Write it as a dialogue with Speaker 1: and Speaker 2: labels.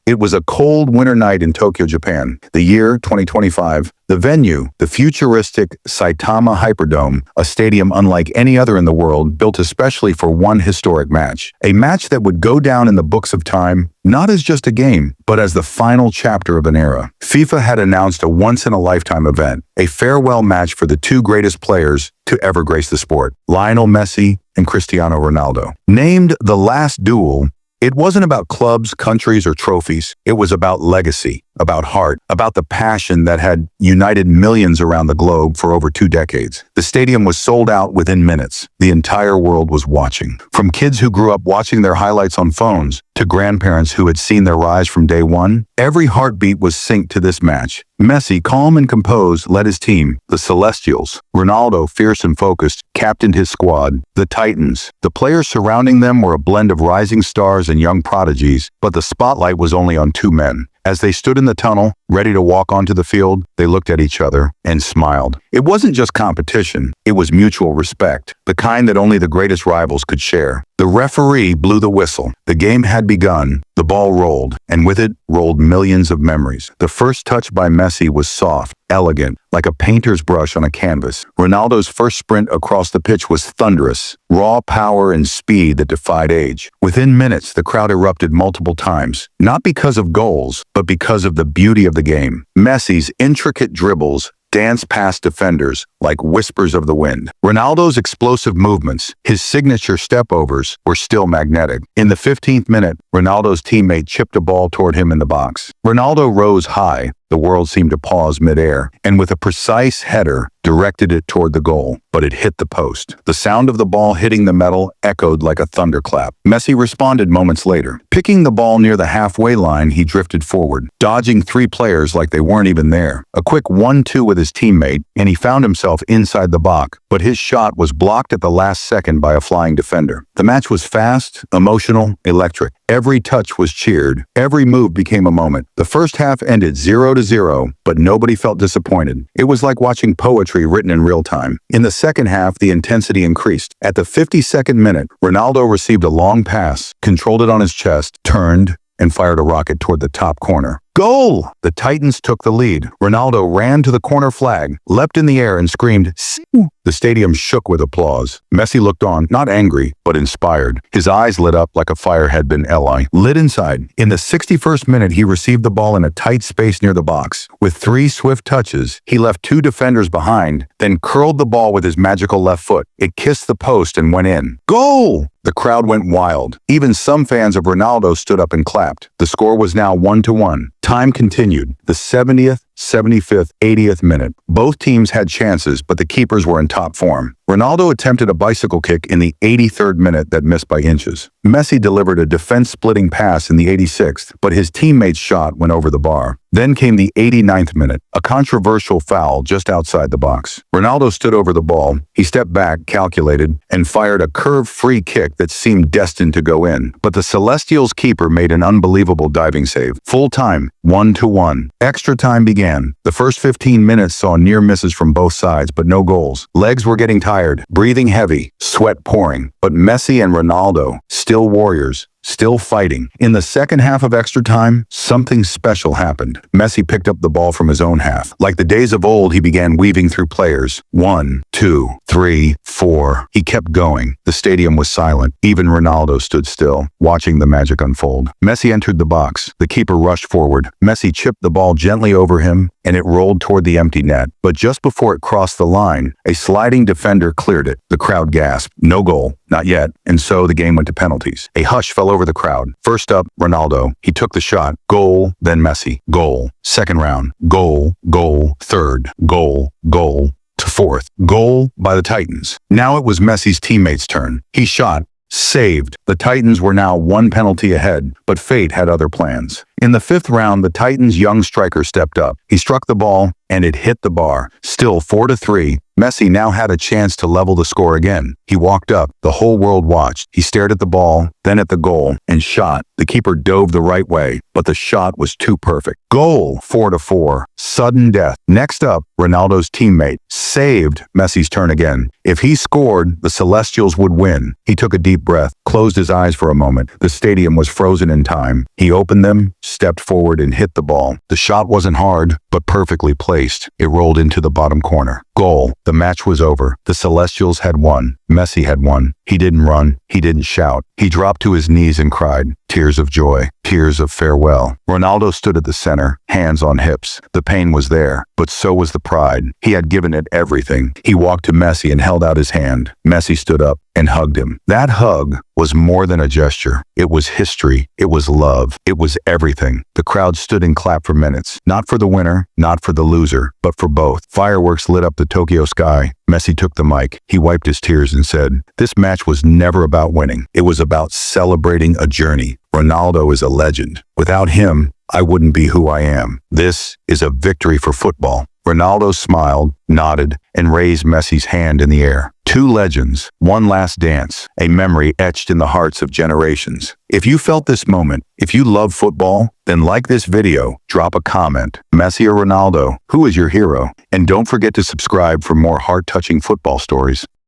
Speaker 1: It was a cold winter night in Tokyo, Japan. The year 2025. The venue, the futuristic Saitama HyperDome, a stadium unlike any other in the world, built especially for one historic match. A match that would go down in the books of time, not as just a game, but as the final chapter of an era. FIFA had announced a once-in-a-lifetime event, a farewell match for the two greatest players to ever grace the sport, Lionel Messi and Cristiano Ronaldo. Named the Last Duel, it wasn't about clubs, countries, or trophies. It was about legacy, about heart, about the passion that had united millions around the globe for over 2 decades. The stadium was sold out within minutes. The entire world was watching. From kids who grew up watching their highlights on phones to grandparents who had seen their rise from day one, every heartbeat was synced to this match. Messi, calm and composed, led his team, the Celestials. Ronaldo, fierce and focused, captained his squad, the Titans. The players surrounding them were a blend of rising stars and young prodigies, but the spotlight was only on 2 men. As they stood in the tunnel, ready to walk onto the field, they looked at each other and smiled. It wasn't just competition, it was mutual respect, the kind that only the greatest rivals could share. The referee blew the whistle. The game had begun, the ball rolled, and with it rolled millions of memories. The first touch by Messi was soft, elegant, like a painter's brush on a canvas. Ronaldo's first sprint across the pitch was thunderous, raw power and speed that defied age. Within minutes, the crowd erupted multiple times, not because of goals, but because of the beauty of the game. Messi's intricate dribbles danced past defenders like whispers of the wind. Ronaldo's explosive movements, his signature step-overs, were still magnetic. In the 15th minute, Ronaldo's teammate chipped a ball toward him in the box. Ronaldo rose high. The world seemed to pause midair, and with a precise header, directed it toward the goal, but it hit the post. The sound of the ball hitting the metal echoed like a thunderclap. Messi responded moments later. Picking the ball near the halfway line, he drifted forward, dodging 3 players like they weren't even there. A quick 1-2 with his teammate, and he found himself inside the box, but his shot was blocked at the last second by a flying defender. The match was fast, emotional, electric. Every touch was cheered. Every move became a moment. The first half ended 0-0, but nobody felt disappointed. It was like watching poetry written in real time. In the second half, the intensity increased. At the 52nd minute, Ronaldo received a long pass, controlled it on his chest, turned, and fired a rocket toward the top corner. Goal! The Titans took the lead. Ronaldo ran to the corner flag, leapt in the air, and screamed, "Siu!" The stadium shook with applause. Messi looked on, not angry, but inspired. His eyes lit up like a fire had been lit inside. In the 61st minute, he received the ball in a tight space near the box. With 3 swift touches, he left 2 defenders behind, then curled the ball with his magical left foot. It kissed the post and went in. Goal! The crowd went wild. Even some fans of Ronaldo stood up and clapped. The score was now 1-1. Time continued. The 70th, 75th, 80th minute. Both teams had chances, but the keepers were in top form. Ronaldo attempted a bicycle kick in the 83rd minute that missed by inches. Messi delivered a defense-splitting pass in the 86th, but his teammate's shot went over the bar. Then came the 89th minute, a controversial foul just outside the box. Ronaldo stood over the ball. He stepped back, calculated, and fired a curved free kick that seemed destined to go in. But the Celestials' keeper made an unbelievable diving save. Full time, 1-1. Extra time began. The first 15 minutes saw near misses from both sides, but no goals. Legs were getting tired, breathing heavy, sweat pouring. But Messi and Ronaldo, still warriors, still fighting. In the second half of extra time, something special happened. Messi picked up the ball from his own half. Like the days of old, he began weaving through players. 1, 2, 3, 4. He kept going. The stadium was silent. Even Ronaldo stood still, watching the magic unfold. Messi entered the box. The keeper rushed forward. Messi chipped the ball gently over him, and it rolled toward the empty net. But just before it crossed the line, a sliding defender cleared it. The crowd gasped. No goal. Not yet. And so the game went to penalties. A hush fell over the crowd. First up, Ronaldo. He took the shot. Goal, then Messi. Goal. Second round. Goal, goal. Third. Goal, goal. To fourth. Goal by the Titans. Now it was Messi's teammate's turn. He shot. Saved. The Titans were now 1 penalty ahead, but fate had other plans. In the 5th round, the Titans' young striker stepped up. He struck the ball, and it hit the bar. Still 4-3. Messi now had a chance to level the score again. He walked up. The whole world watched. He stared at the ball, then at the goal, and shot. The keeper dove the right way, but the shot was too perfect. Goal! 4-4. Sudden death. Next up, Ronaldo's teammate saved Messi's turn again. If he scored, the Celestials would win. He took a deep breath, closed his eyes for a moment. The stadium was frozen in time. He opened them, stepped forward and hit the ball. The shot wasn't hard, but perfectly placed. It rolled into the bottom corner. Goal. The match was over. The Celestials had won. Messi had won. He didn't run. He didn't shout. He dropped to his knees and cried. Tears of joy. Tears of farewell. Ronaldo stood at the center, hands on hips. The pain was there, but so was the pride. He had given it everything. He walked to Messi and held out his hand. Messi stood up and hugged him. That hug was more than a gesture. It was history. It was love. It was everything. The crowd stood and clapped for minutes. Not for the winner, not for the loser, but for both. Fireworks lit up the Tokyo sky. Messi took the mic. He wiped his tears and said, "This match was never about winning. It was about celebrating a journey. Ronaldo is a legend. Without him, I wouldn't be who I am. This is a victory for football." Ronaldo smiled, nodded, and raised Messi's hand in the air. Two legends, one last dance, a memory etched in the hearts of generations. If you felt this moment, if you love football, then like this video, drop a comment. Messi or Ronaldo, who is your hero? And don't forget to subscribe for more heart-touching football stories.